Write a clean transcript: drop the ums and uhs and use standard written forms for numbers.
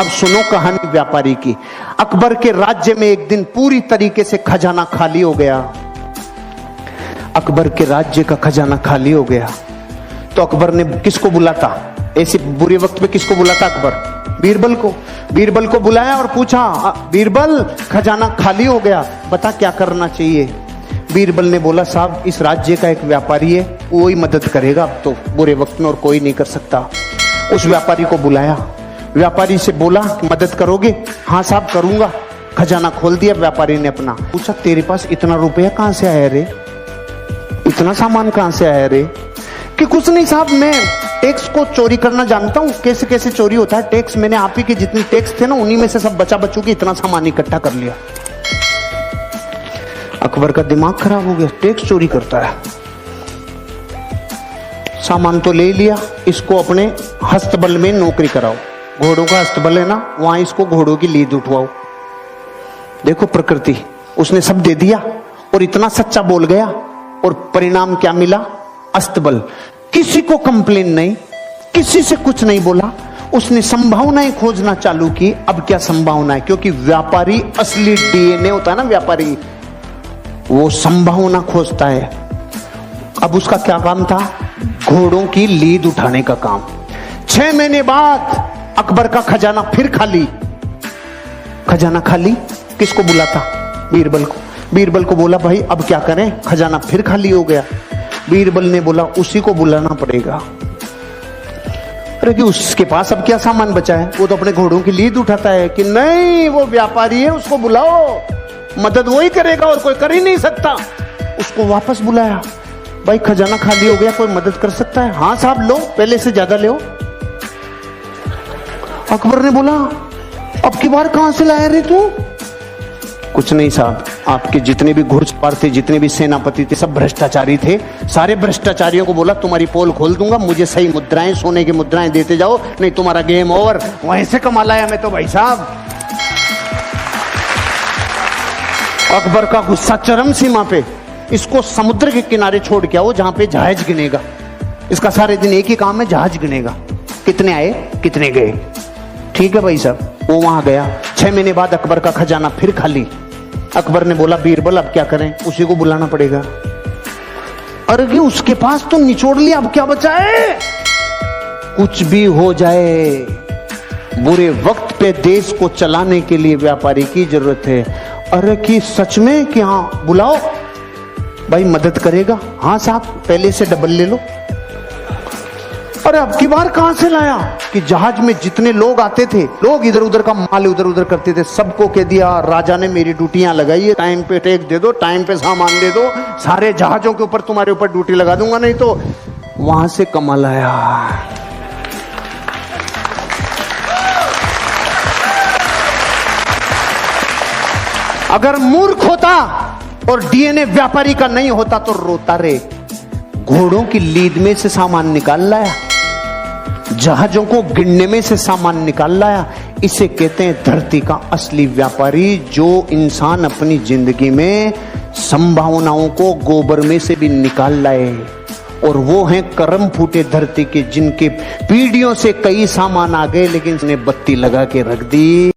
अब सुनो कहानी व्यापारी की। अकबर के राज्य में एक दिन पूरी तरीके से खजाना खाली हो गया। अकबर के राज्य का खजाना खाली हो गया तो अकबर ने किसको बुलाता, ऐसे बुरे वक्त में किसको बुलाता अकबर? बीरबल को। बीरबल को बुलाया और पूछा, बीरबल खजाना खाली हो गया, बता क्या करना चाहिए? बीरबल ने बोला, साहब इस राज्य का एक व्यापारी है, वो ही मदद करेगा अब तो बुरे वक्त में, और कोई नहीं कर सकता। उस व्यापारी को बुलाया, व्यापारी से बोला कि मदद करोगे? हाँ साहब करूंगा। खजाना खोल दिया व्यापारी ने अपना। पूछा, तेरे पास इतना रुपया कहां से आया रे, इतना सामान कहां से आया रे? कि कुछ नहीं साहब, मैं टैक्स को चोरी करना जानता हूं, कैसे कैसे चोरी होता है टैक्स, मैंने आप ही के जितने टैक्स थे ना उन्हीं में से सब बचा बचू के इतना सामान इकट्ठा कर लिया। अकबर का दिमाग खराब हो गया, टैक्स चोरी करता है। सामान तो ले लिया, इसको अपने हस्तबल में नौकरी कराओ, घोड़ों का हस्तबल है ना, वहां इसको घोड़ों की लीद उठवाओ। देखो प्रकृति, उसने सब दे दिया और इतना सच्चा बोल गया, और परिणाम क्या मिला? अस्तबल। किसी को कंप्लेन नहीं, किसी से कुछ नहीं बोला, उसने संभावनाएं खोजना चालू की। अब क्या संभावना है? क्योंकि व्यापारी असली डीएनए होता है ना, व्यापारी वो संभावना खोजता है। अब उसका क्या काम था? घोड़ों की लीद उठाने का काम। 6 महीने बाद अकबर का खजाना फिर खाली। खजाना खाली, किसको बुलाता? बीरबल को। बीरबल को बोला, भाई अब क्या करें, खजाना फिर खाली हो गया। बीरबल ने बोला, उसी को बुलाना पड़ेगा। अरे कि उसके पास अब क्या सामान बचा है, वो तो अपने घोड़ों की लीद उठाता है। कि नहीं, वो व्यापारी है, उसको बुलाओ, मदद वो ही करेगा और कोई कर ही नहीं सकता। उसको वापस बुलाया, भाई खजाना खाली हो गया, कोई मदद कर सकता है? हाँ साहब लो, पहले से ज्यादा लो। अकबर ने बोला, अब की बार कहां से लाया रे तू? कुछ नहीं साहब, आपके जितने भी घुड़सवार थे, जितने भी सेनापति थे, सब भ्रष्टाचारी थे। सारे भ्रष्टाचारियों को बोला, तुम्हारी पोल खोल दूंगा, मुझे सही मुद्राएं, सोने की मुद्राएं देते जाओ, नहीं तुम्हारा गेम ओवर। वहीं से कमा लाया मैं तो भाई साहब। अकबर का गुस्सा चरम सीमा पे। इसको समुद्र के किनारे छोड़ के आओ जहां पे जहाज गिनेगा। इसका सारे दिन एक ही काम है, जहाज गिनेगा, कितने आए कितने गए। ठीक है भाई साहब, वो वहां गया। 6 महीने बाद अकबर का खजाना फिर खाली। अकबर ने बोला, बीरबल अब क्या करें? उसी को बुलाना पड़ेगा। अरे उसके पास तो निचोड़ लिया, अब क्या बचा है? कुछ भी हो जाए, बुरे वक्त पे देश को चलाने के लिए व्यापारी की जरूरत है। अरे कि सच में कि हाँ बुलाओ, भाई मदद करेगा? हाँ साहब, पहले से डबल ले लो। अरे अब की बार कहां से लाया? कि जहाज में जितने लोग आते थे, लोग इधर उधर का माल उधर उधर करते थे, सबको कह दिया, राजा ने मेरी ड्यूटियां लगाई है, टाइम पे टैक्स दे दो, टाइम पे सामान दे दो, सारे जहाजों के ऊपर तुम्हारे ऊपर ड्यूटी लगा दूंगा, नहीं तो। वहां से कमाल आया। अगर मूर्ख होता और डीएनए व्यापारी का नहीं होता तो रोता रे। घोड़ों की लीद में से सामान निकाल लाया, जहाजों को गिनने में से सामान निकाल लाया। इसे कहते हैं धरती का असली व्यापारी, जो इंसान अपनी जिंदगी में संभावनाओं को गोबर में से भी निकाल लाए। और वो हैं कर्म फूटे धरती के, जिनके पीढ़ियों से कई सामान आ गए लेकिन उसने बत्ती लगा के रख दी।